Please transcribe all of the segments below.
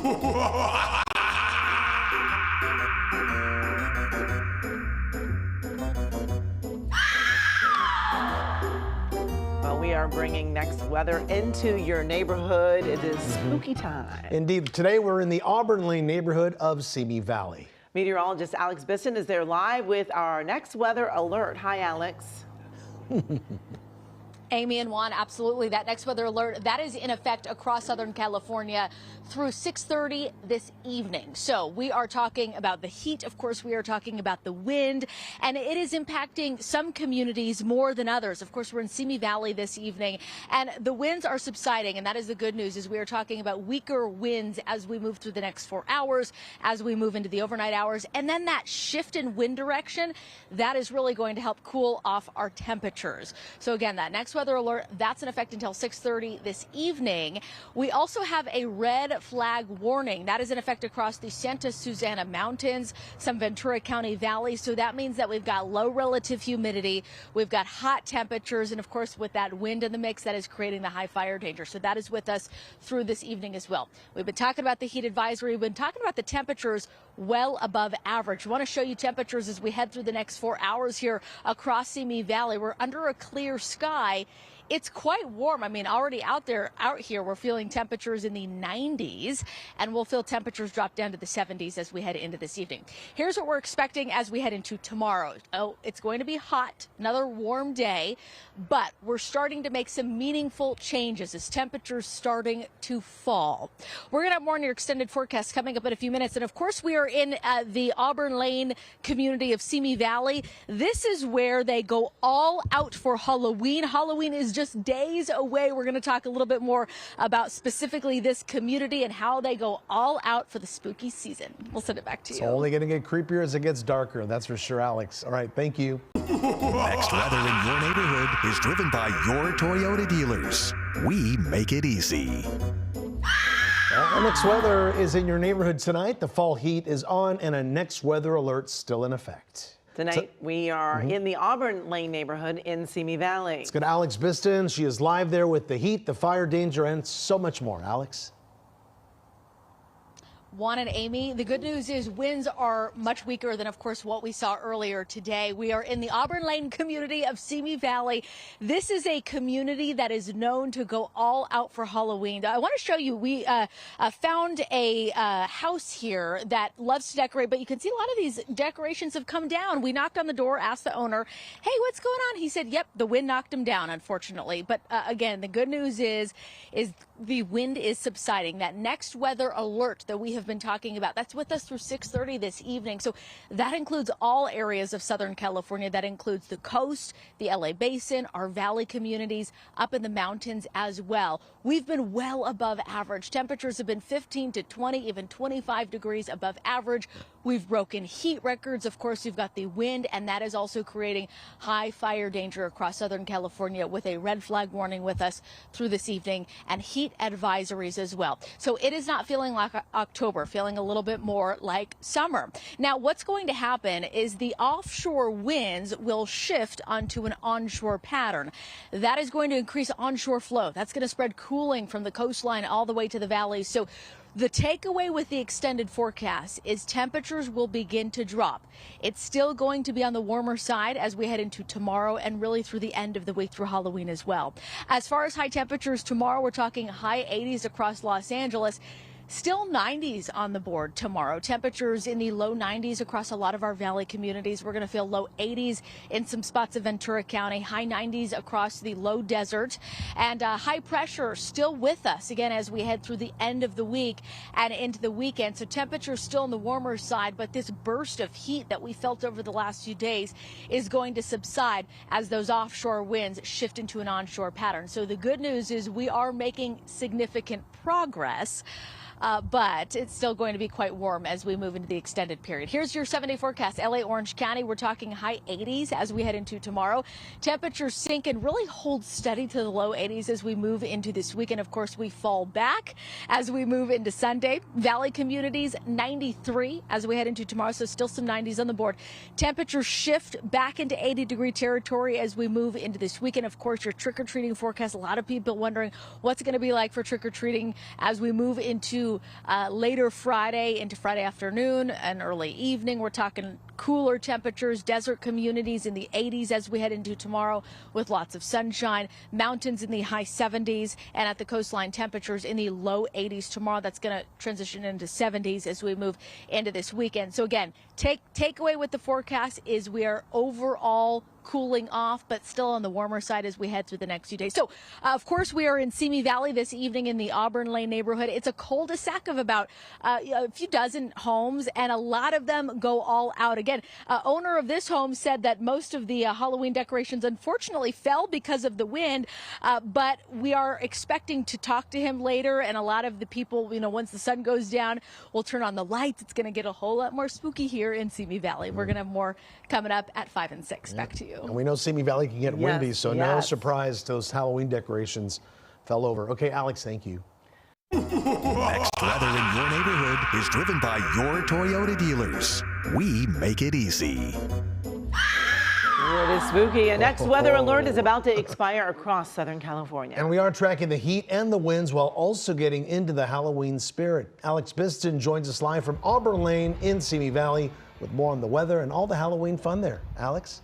Well, we are bringing next weather into your neighborhood. It is spooky time. Indeed. Today we're in the Auburn Lane neighborhood of Simi Valley. Meteorologist Alex Biston is there live with our next weather alert. Hi, Alex. Amy and Juan, absolutely. That next weather alert, that is in effect across Southern California through 6:30 this evening. So we are talking about the heat. Of course, we are talking about the wind, and it is impacting some communities more than others. Of course, we're in Simi Valley this evening, and the winds are subsiding, and that is the good news, is we are talking about weaker winds as we move through the next 4 hours, as we move into the overnight hours, and then that shift in wind direction, that is really going to help cool off our temperatures. So again, that next weather alert, that's in effect until 6:30 this evening. We also have a red flag warning. That is in effect across the Santa Susana Mountains, some Ventura County valleys. So that means that we've got low relative humidity, we've got hot temperatures, and of course with that wind in the mix, that is creating the high fire danger. So that is with us through this evening as well. We've been talking about the heat advisory. We've been talking about the temperatures well above average. We want to show you temperatures as we head through the next 4 hours here across Simi Valley. We're under a clear sky. It's quite warm. I mean, already out here, we're feeling temperatures in the 90s, and we'll feel temperatures drop down to the 70s as we head into this evening. Here's what we're expecting as we head into tomorrow. Oh, it's going to be hot, another warm day, but we're starting to make some meaningful changes as temperatures starting to fall. We're going to have more on your extended forecast coming up in a few minutes. And of course, we are in the Auburn Lane community of Simi Valley. This is where they go all out for Halloween. Halloween is just days away. We're going to talk a little bit more about specifically this community and how they go all out for the spooky season. We'll send it back to you. It's only going to get creepier as it gets darker. That's for sure, Alex. All right, thank you. Next weather in your neighborhood is driven by your Toyota dealers. We make it easy. Our next weather is in your neighborhood tonight. The fall heat is on, and a next weather alert still in effect. Tonight, we are in the Auburn Lane neighborhood in Simi Valley. Let's go to Alex Biston. She is live there with the heat, the fire danger, and so much more. Alex? Juan and Amy, the good news is winds are much weaker than, of course, what we saw earlier today. We are in the Auburn Lane community of Simi Valley. This is a community that is known to go all out for Halloween. I want to show you, we found a house here that loves to decorate, but you can see a lot of these decorations have come down. We knocked on the door, asked the owner, hey, what's going on? He said, yep, the wind knocked them down, unfortunately. But again, the good news is the wind is subsiding. That next weather alert that we have been talking about, that's with us through 6:30 this evening. So that includes all areas of Southern California. That includes the coast, the LA basin, our valley communities, up in the mountains as well. We've been well above average. Temperatures have been 15 to 20, even 25 degrees above average. We've broken heat records. Of course, we've got the wind, and that is also creating high fire danger across Southern California with a red flag warning with us through this evening and heat advisories as well. So it is not feeling like October, feeling a little bit more like summer. Now, what's going to happen is the offshore winds will shift onto an onshore pattern. That is going to increase onshore flow. That's going to spread cooling from the coastline all the way to the valleys. So the takeaway with the extended forecast is temperatures will begin to drop. It's still going to be on the warmer side as we head into tomorrow and really through the end of the week through Halloween as well. As far as high temperatures tomorrow, we're talking high 80s across Los Angeles. Still 90s on the board tomorrow. Temperatures in the low 90s across a lot of our valley communities. We're going to feel low 80s in some spots of Ventura County, high 90s across the low desert, and high pressure still with us again as we head through the end of the week and into the weekend. So temperatures still on the warmer side, but this burst of heat that we felt over the last few days is going to subside as those offshore winds shift into an onshore pattern. So the good news is we are making significant progress. But it's still going to be quite warm as we move into the extended period. Here's your 7-day forecast. LA, Orange County, we're talking high 80s as we head into tomorrow. Temperatures sink and really hold steady to the low 80s as we move into this weekend. Of course, we fall back as we move into Sunday. Valley communities, 93 as we head into tomorrow, so still some 90s on the board. Temperatures shift back into 80-degree territory as we move into this weekend. Of course, your trick-or-treating forecast, a lot of people wondering what's it going to be like for trick-or-treating as we move into into later Friday, into Friday afternoon and early evening. We're talking cooler temperatures, desert communities in the 80s as we head into tomorrow with lots of sunshine, mountains in the high 70s, and at the coastline temperatures in the low 80s tomorrow. That's going to transition into 70s as we move into this weekend. So again, takeaway with the forecast is we are overall cooling off, but still on the warmer side as we head through the next few days. So, of course, we are in Simi Valley this evening in the Auburn Lane neighborhood. It's a cul-de-sac of about a few dozen homes, and a lot of them go all out. Again, owner of this home said that most of the Halloween decorations unfortunately fell because of the wind, but we are expecting to talk to him later, and a lot of the people, once the sun goes down, will turn on the lights. It's going to get a whole lot more spooky here in Simi Valley. We're going to have more coming up at 5 and 6. Back to you. And we know Simi Valley can get windy, so no surprise those Halloween decorations fell over. Okay, Alex, thank you. Next weather in your neighborhood is driven by your Toyota dealers. We make it easy. It is spooky. A next weather alert is about to expire across Southern California. And we are tracking the heat and the winds while also getting into the Halloween spirit. Alex Biston joins us live from Auburn Lane in Simi Valley with more on the weather and all the Halloween fun there. Alex?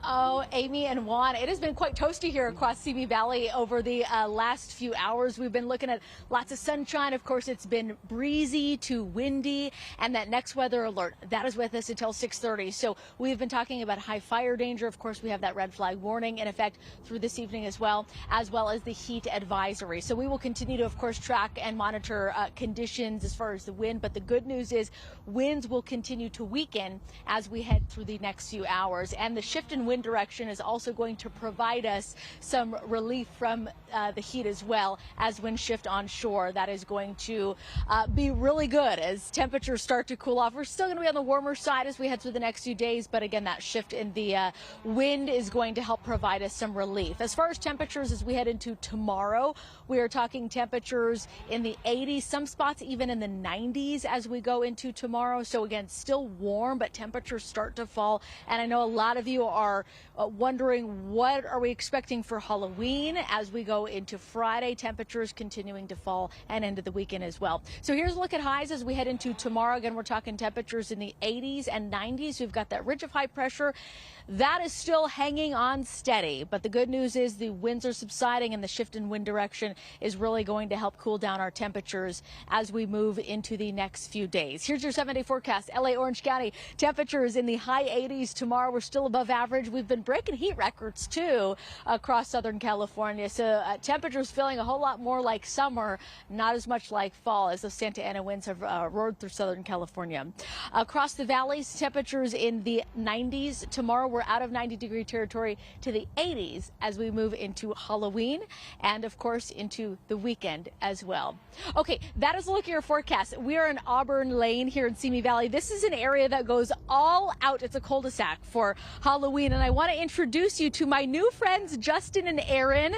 Oh, Amy and Juan, it has been quite toasty here across Simi Valley over the last few hours. We've been looking at lots of sunshine. Of course, it's been breezy to windy, and that next weather alert, that is with us until 6:30. So we've been talking about high fire danger. Of course, we have that red flag warning in effect through this evening as well as the heat advisory. So we will continue to, of course, track and monitor conditions as far as the wind. But the good news is winds will continue to weaken as we head through the next few hours. And the shift in wind direction is also going to provide us some relief from the heat as well as wind shift onshore. That is going to be really good as temperatures start to cool off. We're still going to be on the warmer side as we head through the next few days, but again, that shift in the wind is going to help provide us some relief. As far as temperatures as we head into tomorrow, we are talking temperatures in the 80s, some spots even in the 90s as we go into tomorrow. So again, still warm, but temperatures start to fall. And I know a lot of you are wondering, what are we expecting for Halloween as we go into Friday? Temperatures continuing to fall and into the weekend as well. So here's a look at highs as we head into tomorrow. Again, we're talking temperatures in the 80s and 90s. We've got that ridge of high pressure that is still hanging on steady, but the good news is the winds are subsiding and the shift in wind direction is really going to help cool down our temperatures as we move into the next few days. Here's your 7-day forecast. LA, Orange County, temperatures in the high 80s tomorrow. We're still above average. We've been breaking heat records too across Southern California. So temperatures feeling a whole lot more like summer, not as much like fall as the Santa Ana winds have roared through Southern California. Across the valleys, temperatures in the 90s tomorrow. We're out of 90-degree territory to the 80s as we move into Halloween and, of course, into the weekend as well. Okay, that is a look at your forecast. We are in Auburn Lane here in Simi Valley. This is an area that goes all out. It's a cul-de-sac for Halloween, and I want to introduce you to my new friends, Justin and Aaron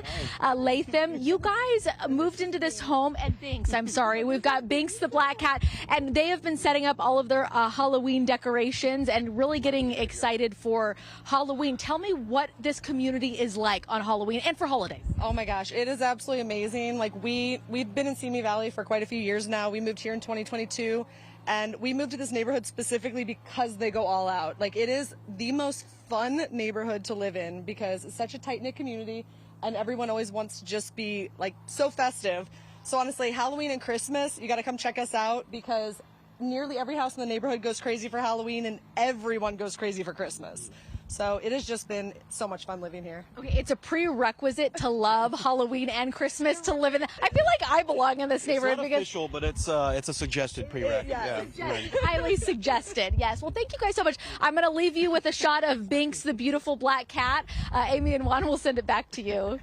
Latham. You guys moved into this home, and Binks, I'm sorry. We've got Binks the black cat, and they have been setting up all of their Halloween decorations and really getting excited for Halloween. Tell me what this community is like on Halloween and for holidays. Oh my gosh, it is absolutely amazing. Like we've been in Simi Valley for quite a few years now. We moved here in 2022, and we moved to this neighborhood specifically because they go all out. Like, it is the most fun neighborhood to live in because it's such a tight-knit community and everyone always wants to just be like so festive. So honestly, Halloween and Christmas, you got to come check us out because nearly every house in the neighborhood goes crazy for Halloween and everyone goes crazy for Christmas. So it has just been so much fun living here. Okay, it's a prerequisite to love Halloween and Christmas to live in. I feel like I belong in this neighborhood. It's not official, but it's a suggested prereq. Yeah. Right. Highly suggested. Yes. Well, thank you guys so much. I'm going to leave you with a shot of Binks, the beautiful black cat. Amy and Juan will send it back to you.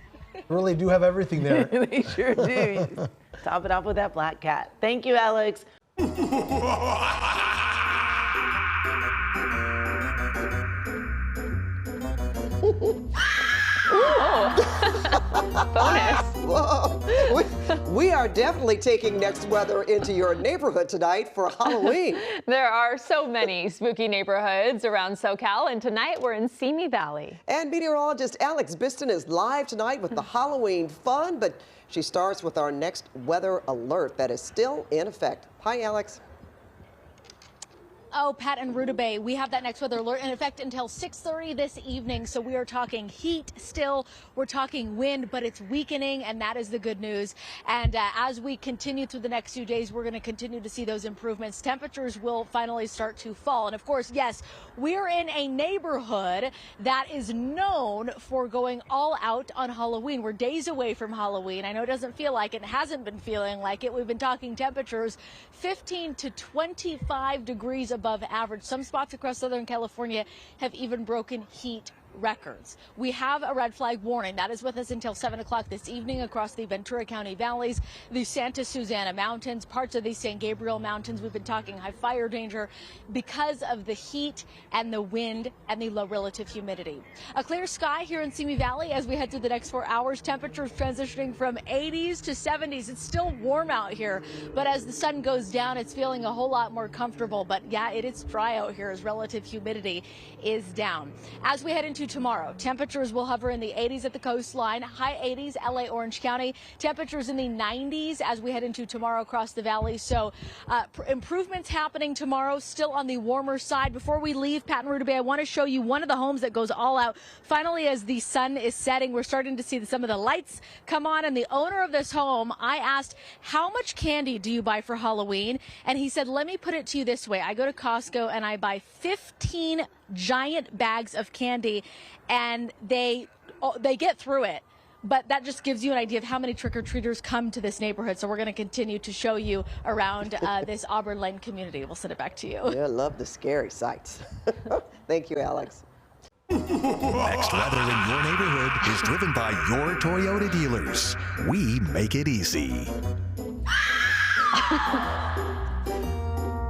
Really do have everything there. They sure do. Top it off with that black cat. Thank you, Alex. Ooh. Bonus. Whoa. We are definitely taking next weather into your neighborhood tonight for Halloween. There are so many spooky neighborhoods around SoCal, and tonight we're in Simi Valley. And meteorologist Alex Biston is live tonight with the Halloween fun, but she starts with our next weather alert that is still in effect. Hi, Alex. Oh, Pat and Rutabaga, we have that next weather alert in effect until 6:30 this evening. So we are talking heat still. We're talking wind, but it's weakening, and that is the good news. And as we continue through the next few days, we're going to continue to see those improvements. Temperatures will finally start to fall. And of course, yes, we're in a neighborhood that is known for going all out on Halloween. We're days away from Halloween. I know it doesn't feel like it, hasn't been feeling like it. We've been talking temperatures 15 to 25 degrees above average. Some spots across Southern California have even broken heat records. We have a red flag warning that is with us until 7 o'clock this evening across the Ventura County valleys, the Santa Susana Mountains, parts of the San Gabriel Mountains. We've been talking high fire danger because of the heat and the wind and the low relative humidity. A clear sky here in Simi Valley as we head through the next 4 hours. Temperatures transitioning from 80s to 70s. It's still warm out here, but as the sun goes down, it's feeling a whole lot more comfortable. But yeah, it is dry out here as relative humidity is down. As we head into tomorrow, temperatures will hover in the 80s at the coastline, high 80s, LA, Orange County, temperatures in the 90s as we head into tomorrow across the valley. So improvements happening tomorrow, still on the warmer side. Before we leave, Pat and Rutabaga, I want to show you one of the homes that goes all out. Finally, as the sun is setting, we're starting to see some of the lights come on. And the owner of this home, I asked, how much candy do you buy for Halloween? And he said, let me put it to you this way. I go to Costco and I buy 15 giant bags of candy, and they get through it. But that just gives you an idea of how many trick-or-treaters come to this neighborhood. So we're going to continue to show you around this Auburn Lane community. We'll send it back to you. Yeah, I love the scary sights. Thank you, Alex. Next weather in your neighborhood is driven by your Toyota dealers. We make it easy.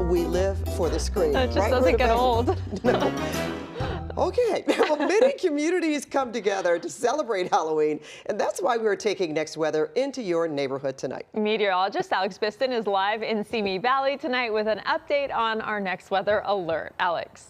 We live for the screen. That just right, doesn't get Rutabaga? old. No. Okay, well, many communities come together to celebrate Halloween, and that's why we're taking next weather into your neighborhood tonight. Meteorologist Alex Biston is live in Simi Valley tonight with an update on our next weather alert. Alex.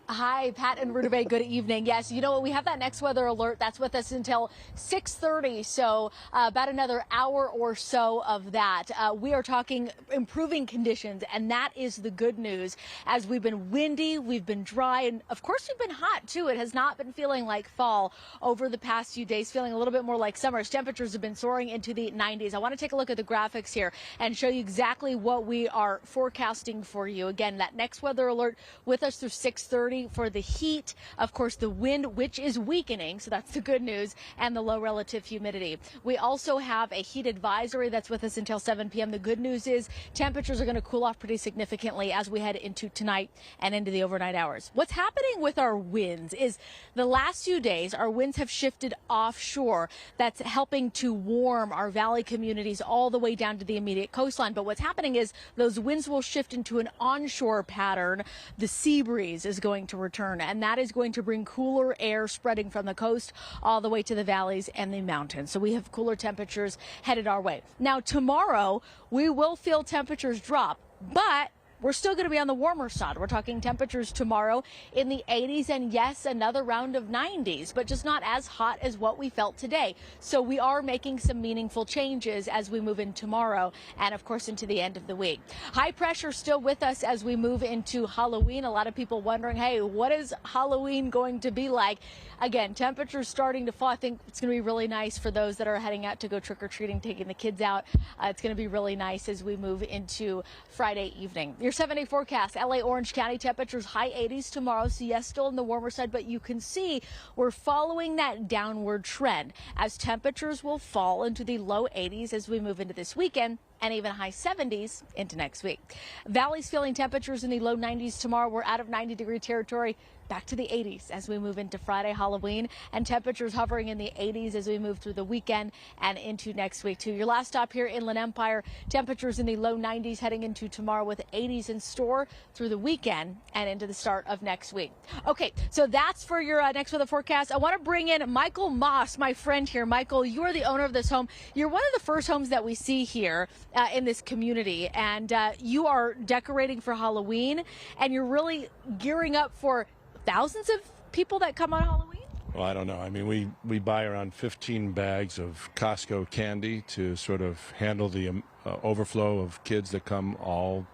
Hi, Pat and Rutabaga, good evening. Yes, you know what? We have that next weather alert. That's with us until 6:30, so about another hour or so of that. We are talking improving conditions, and that is the good news. As we've been windy, we've been dry, and of course we've been hot too. It has not been feeling like fall over the past few days, feeling a little bit more like summer. Temperatures have been soaring into the 90s. I want to take a look at the graphics here and show you exactly what we are forecasting for you. Again, that next weather alert with us through 6:30. For the heat, of course, the wind, which is weakening, so that's the good news, and the low relative humidity. We also have a heat advisory that's with us until 7 p.m. The good news is temperatures are going to cool off pretty significantly as we head into tonight and into the overnight hours. What's happening with our winds is the last few days, our winds have shifted offshore. That's helping to warm our valley communities all the way down to the immediate coastline. But what's happening is those winds will shift into an onshore pattern. The sea breeze is going to return, and that is going to bring cooler air spreading from the coast all the way to the valleys and the mountains. So we have cooler temperatures headed our way. Now tomorrow we will feel temperatures drop, but we're still going to be on the warmer side. We're talking temperatures tomorrow in the 80s, and yes, another round of 90s, but just not as hot as what we felt today. So we are making some meaningful changes as we move in tomorrow and, of course, into the end of the week. High pressure still with us as we move into Halloween. A lot of people wondering, hey, what is Halloween going to be like? Again, temperatures starting to fall. I think it's going to be really nice for those that are heading out to go trick-or-treating, taking the kids out. It's going to be really nice as we move into Friday evening. Your 7-day forecast, LA, Orange County, temperatures high 80s tomorrow. So yes, still on the warmer side, but you can see we're following that downward trend as temperatures will fall into the low 80s as we move into this weekend and even high 70s into next week. Valley's feeling temperatures in the low 90s tomorrow. We're out of 90-degree territory. Back to the 80s as we move into Friday, Halloween, and temperatures hovering in the 80s as we move through the weekend and into next week, too. Your last stop here, Inland Empire, temperatures in the low 90s heading into tomorrow with 80s in store through the weekend and into the start of next week. Okay, so that's for your next weather forecast. I want to bring in Michael Moss, my friend here. Michael, you are the owner of this home. You're one of the first homes that we see here in this community, and you are decorating for Halloween, and you're really gearing up for thousands of people that come on Halloween? Well, I don't know. I mean, we buy around 15 bags of Costco candy to sort of handle the overflow of kids that come all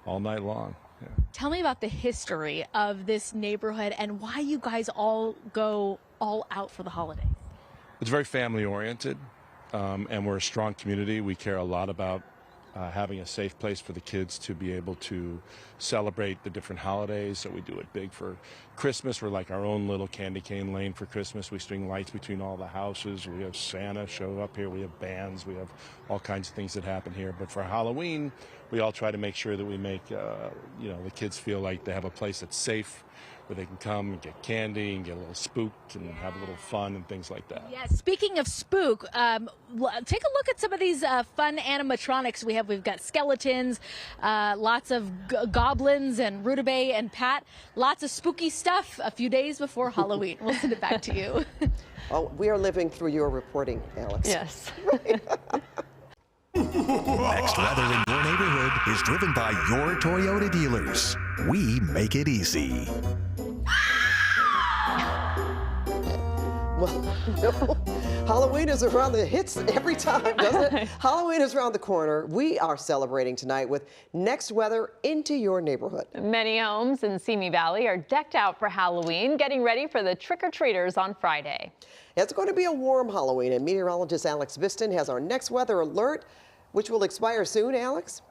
night long. Yeah. Tell me about the history of this neighborhood and why you guys all go all out for the holidays. It's very family oriented, and we're a strong community. We care a lot about having a safe place for the kids to be able to celebrate the different holidays. So we do it big for Christmas. We're like our own little candy cane lane for Christmas. We string lights between all the houses. We have Santa show up here. We have bands. We have all kinds of things that happen here. But for Halloween, we all try to make sure that we make the kids feel like they have a place that's safe, where they can come and get candy and get a little spooked and have a little fun and things like that. Yeah, speaking of spook, take a look at some of these fun animatronics we have. We've got skeletons, lots of goblins and Rutabaga and Pat, lots of spooky stuff a few days before Halloween. We'll send it back to you. Oh, we are living through your reporting, Alex. Yes. Next weather in your neighborhood is driven by your Toyota dealers. We make it easy. Well, no. Halloween is around the hits every time, doesn't it? Halloween is around the corner. We are celebrating tonight with next weather into your neighborhood. Many homes in Simi Valley are decked out for Halloween, getting ready for the trick-or-treaters on Friday. It's going to be a warm Halloween, and meteorologist Alex Biston has our next weather alert, which will expire soon, Alex?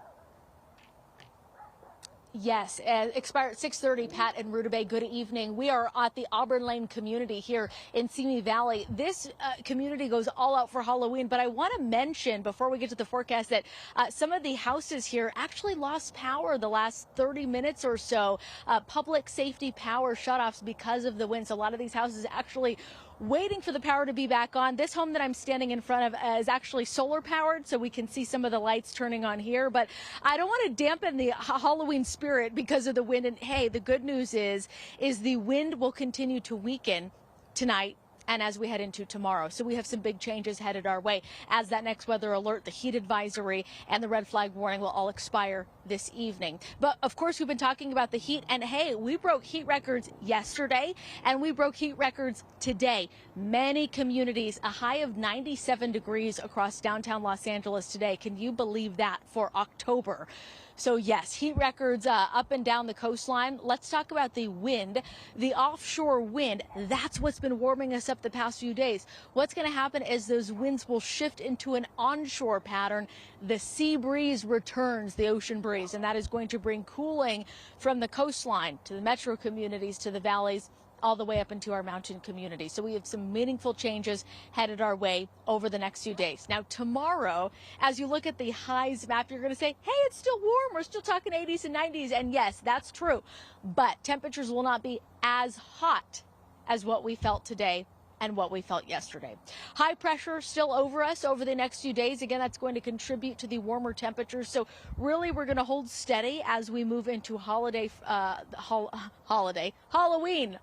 Yes, expire at 6:30. Pat and Rutabaga, good evening. We are at the Auburn Lane community here in Simi Valley. This community goes all out for Halloween, but I want to mention before we get to the forecast that some of the houses here actually lost power the last 30 minutes or so. Public safety power shutoffs because of the winds. A lot of these houses actually waiting for the power to be back on. This home that I'm standing in front of is actually solar powered, so we can see some of the lights turning on here. But I don't want to dampen the Halloween spirit because of the wind. And hey, the good news is the wind will continue to weaken tonight and as we head into tomorrow. So we have some big changes headed our way as that next weather alert, the heat advisory, and the red flag warning will all expire this evening. But of course, we've been talking about the heat, and hey, we broke heat records yesterday and we broke heat records today. Many communities, a high of 97 degrees across downtown Los Angeles today. Can you believe that for October? So yes, heat records up and down the coastline. Let's talk about the wind, the offshore wind. That's what's been warming us up the past few days. What's going to happen is those winds will shift into an onshore pattern. The sea breeze returns, the ocean breeze, and that is going to bring cooling from the coastline to the metro communities, to the valleys, all the way up into our mountain community. So we have some meaningful changes headed our way over the next few days. Now, tomorrow, as you look at the highs map, you're going to say, hey, it's still warm. We're still talking 80s and 90s. And yes, that's true. But temperatures will not be as hot as what we felt today and what we felt yesterday. High pressure still over us over the next few days. Again, that's going to contribute to the warmer temperatures. So really, we're going to hold steady as we move into Halloween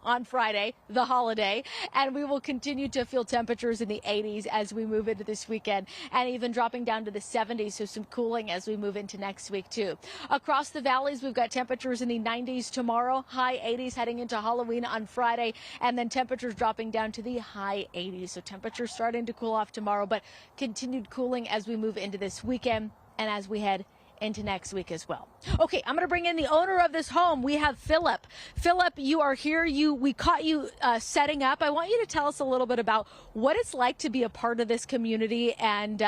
on Friday, the holiday. And we will continue to feel temperatures in the 80s as we move into this weekend, and even dropping down to the 70s. So some cooling as we move into next week too. Across the valleys, we've got temperatures in the 90s tomorrow, high 80s heading into Halloween on Friday, and then temperatures dropping down to the high 80s. So temperatures starting to cool off tomorrow, but continued cooling as we move into this weekend and as we head into next week as well. Okay, I'm going to bring in the owner of this home. We have Philip. Philip, you are here. We caught you setting up. I want you to tell us a little bit about what it's like to be a part of this community, and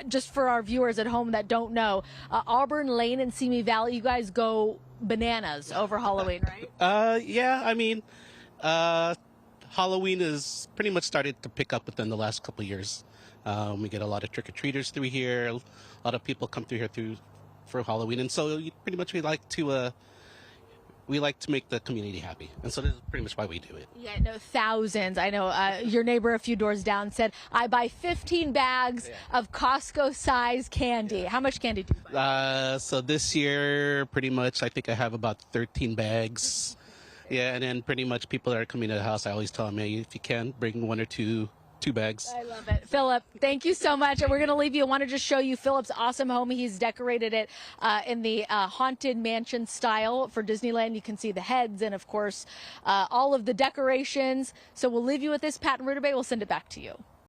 just for our viewers at home that don't know, Auburn Lane and Simi Valley, you guys go bananas over Halloween, right? Yeah, I mean, Halloween is pretty much started to pick up within the last couple of years. We get a lot of trick-or-treaters through here. A lot of people come through here for Halloween, and so pretty much we like to make the community happy, and so this is pretty much why we do it. Yeah, no, thousands. I know your neighbor a few doors down said, I buy 15 bags of Costco-sized candy. How much candy do you buy? So this year, pretty much, I think I have about 13 bags. Yeah, and then pretty much people that are coming to the house, I always tell them, hey, if you can, bring one or two bags. I love it. Philip, thank you so much. And we're going to leave you. I want to just show you Philip's awesome home. He's decorated it in the haunted mansion style for Disneyland. You can see the heads and, of course, all of the decorations. So we'll leave you with this. Pat and Rutabaga, we'll send it back to you.